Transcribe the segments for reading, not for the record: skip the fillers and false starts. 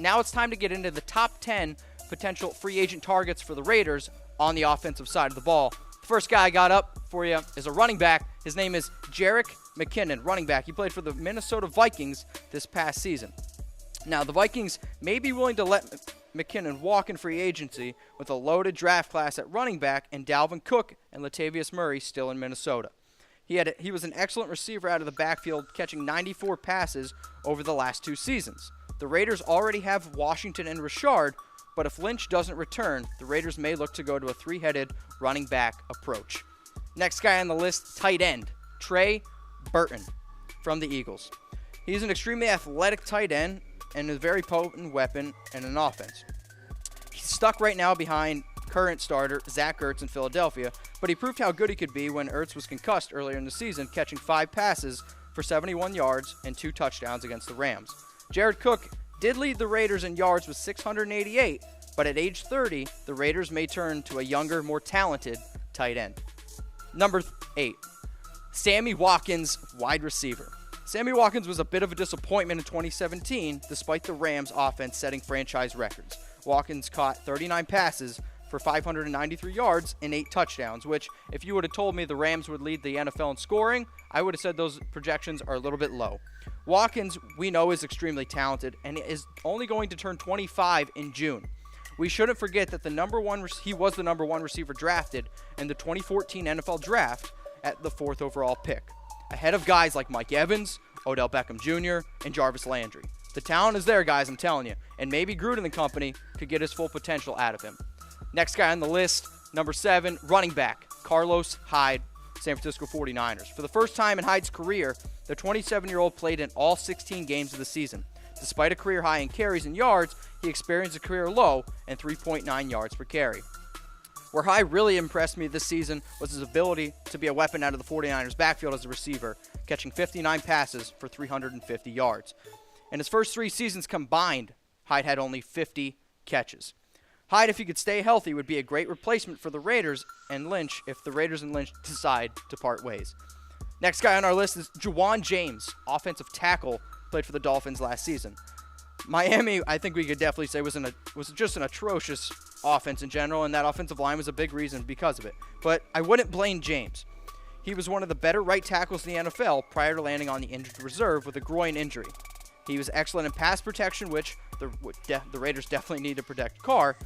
now it's time to get into the top 10 potential free agent targets for the Raiders on the offensive side of the ball. The first guy I got up for you is a running back. His name is Jerick McKinnon, running back. He played for the Minnesota Vikings this past season. Now, the Vikings may be willing to let McKinnon walk in free agency with a loaded draft class at running back and Dalvin Cook and Latavius Murray still in Minnesota. He was an excellent receiver out of the backfield, catching 94 passes over the last 2 seasons. The Raiders already have Washington and Richard, but if Lynch doesn't return, the Raiders may look to go to a 3-headed running back approach. Next guy on the list, tight end, Trey Burton from the Eagles. He's an extremely athletic tight end and a very potent weapon in an offense. He's stuck right now behind current starter Zach Ertz in Philadelphia, but he proved how good he could be when Ertz was concussed earlier in the season, catching 5 passes for 71 yards and 2 touchdowns against the Rams. Jared Cook did lead the Raiders in yards with 688, but at age 30, the Raiders may turn to a younger, more talented tight end. Number 8, Sammy Watkins, wide receiver. Sammy Watkins was a bit of a disappointment in 2017, despite the Rams' offense setting franchise records. Watkins caught 39 passes for 593 yards and 8 touchdowns, which, if you would have told me the Rams would lead the NFL in scoring, I would have said those projections are a little bit low. Watkins, we know, is extremely talented and is only going to turn 25 in June. We shouldn't forget that he was the number 1 receiver drafted in the 2014 NFL Draft at the 4th overall pick, ahead of guys like Mike Evans, Odell Beckham Jr., and Jarvis Landry. The talent is there, guys, I'm telling you, and maybe Gruden and company could get his full potential out of him. Next guy on the list, number 7, running back, Carlos Hyde, San Francisco 49ers. For the first time in Hyde's career, the 27-year-old played in all 16 games of the season. Despite a career high in carries and yards, he experienced a career low in 3.9 yards per carry. Where Hyde really impressed me this season was his ability to be a weapon out of the 49ers backfield as a receiver, catching 59 passes for 350 yards. In his first 3 seasons combined, Hyde had only 50 catches. Hyde, if he could stay healthy, would be a great replacement for the Raiders and Lynch if the Raiders and Lynch decide to part ways. Next guy on our list is Juwan James, offensive tackle, played for the Dolphins last season. Miami, I think we could definitely say, was just an atrocious offense in general, and that offensive line was a big reason because of it. But I wouldn't blame James. He was one of the better right tackles in the NFL prior to landing on the injured reserve with a groin injury. He was excellent in pass protection, which the Raiders definitely need to protect Carr,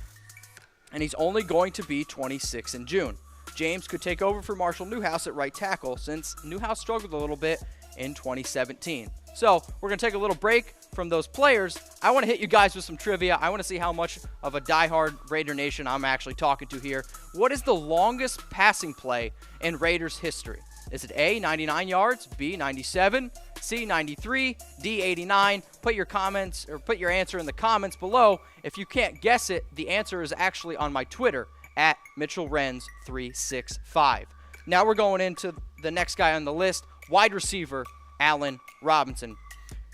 and he's only going to be 26 in June. James could take over for Marshall Newhouse at right tackle since Newhouse struggled a little bit in 2017. So we're going to take a little break from those players. I want to hit you guys with some trivia. I want to see how much of a diehard Raider Nation I'm actually talking to here. What is the longest passing play in Raiders history? Is it A, 99 yards, B, 97, C, 93, D, 89? Put your comments or put your answer in the comments below. If you can't guess it, the answer is actually on my Twitter at Mitchell Renz 365. Now we're going into the next guy on the list, wide receiver Allen Robinson.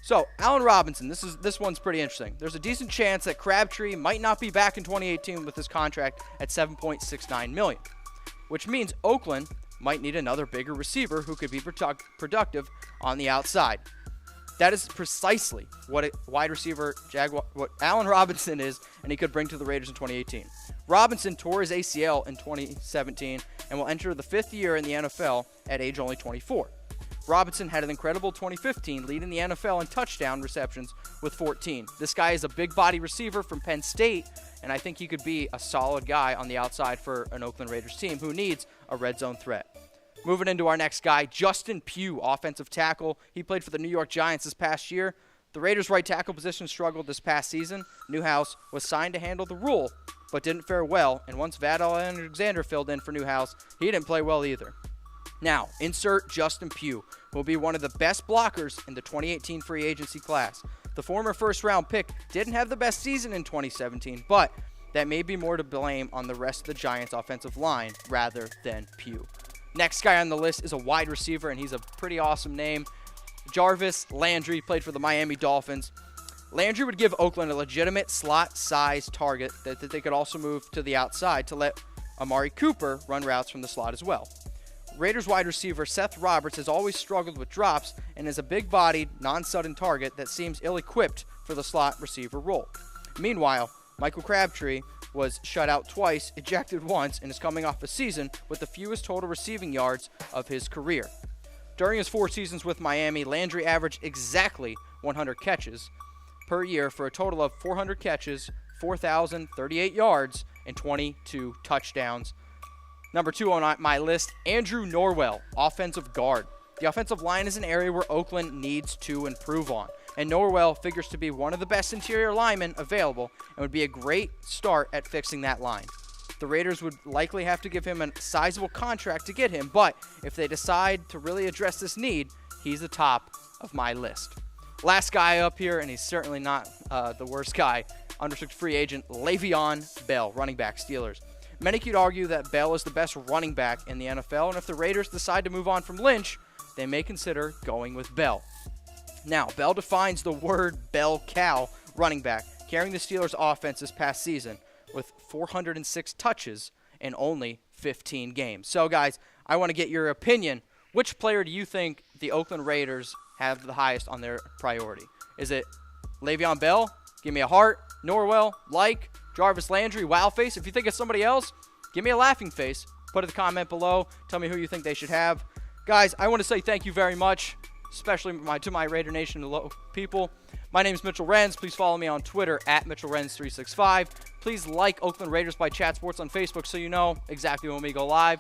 So, Allen Robinson, this one's pretty interesting. There's a decent chance that Crabtree might not be back in 2018 with his contract at $7.69 million, which means Oakland might need another bigger receiver who could be productive on the outside. That is precisely what a wide receiver what Allen Robinson is, and he could bring to the Raiders in 2018. Robinson tore his ACL in 2017 and will enter the 5th year in the NFL at age only 24. Robinson had an incredible 2015, leading the NFL in touchdown receptions with 14. This guy is a big body receiver from Penn State, and I think he could be a solid guy on the outside for an Oakland Raiders team who needs a red zone threat. Moving into our next guy, Justin Pugh, offensive tackle. He played for the New York Giants this past year. The Raiders' right tackle position struggled this past season. Newhouse was signed to handle the role, but didn't fare well, and once Vad Alexander filled in for Newhouse, he didn't play well either. Now, insert Justin Pugh, who will be one of the best blockers in the 2018 free agency class. The former first-round pick didn't have the best season in 2017, but that may be more to blame on the rest of the Giants' offensive line rather than Pugh. Next guy on the list is a wide receiver, and he's a pretty awesome name. Jarvis Landry played for the Miami Dolphins. Landry would give Oakland a legitimate slot-size target that they could also move to the outside to let Amari Cooper run routes from the slot as well. Raiders wide receiver Seth Roberts has always struggled with drops and is a big-bodied, non-sudden target that seems ill-equipped for the slot receiver role. Meanwhile, Michael Crabtree was shut out twice, ejected once, and is coming off a season with the fewest total receiving yards of his career. During his 4 seasons with Miami, Landry averaged exactly 100 catches per year for a total of 400 catches, 4,038 yards, and 22 touchdowns. Number 2 on my list, Andrew Norwell, offensive guard. The offensive line is an area where Oakland needs to improve on, and Norwell figures to be one of the best interior linemen available and would be a great start at fixing that line. The Raiders would likely have to give him a sizable contract to get him, but if they decide to really address this need, he's the top of my list. Last guy up here, and he's certainly not the worst guy, unrestricted free agent Le'Veon Bell, running back, Steelers. Many could argue that Bell is the best running back in the NFL, and if the Raiders decide to move on from Lynch, they may consider going with Bell. Now, Bell defines the word bell cow running back, carrying the Steelers' offense this past season with 406 touches in only 15 games. So, guys, I want to get your opinion. Which player do you think the Oakland Raiders have the highest on their priority? Is it Le'Veon Bell? Give me a heart. Norwell, Jarvis Landry, wow face. If you think it's somebody else, give me a laughing face. Put it in the comment below. Tell me who you think they should have. Guys, I want to say thank you very much, especially to my Raider Nation people. My name is Mitchell Renz. Please follow me on Twitter at MitchellRenz365. Please like Oakland Raiders by Chat Sports on Facebook so you know exactly when we go live.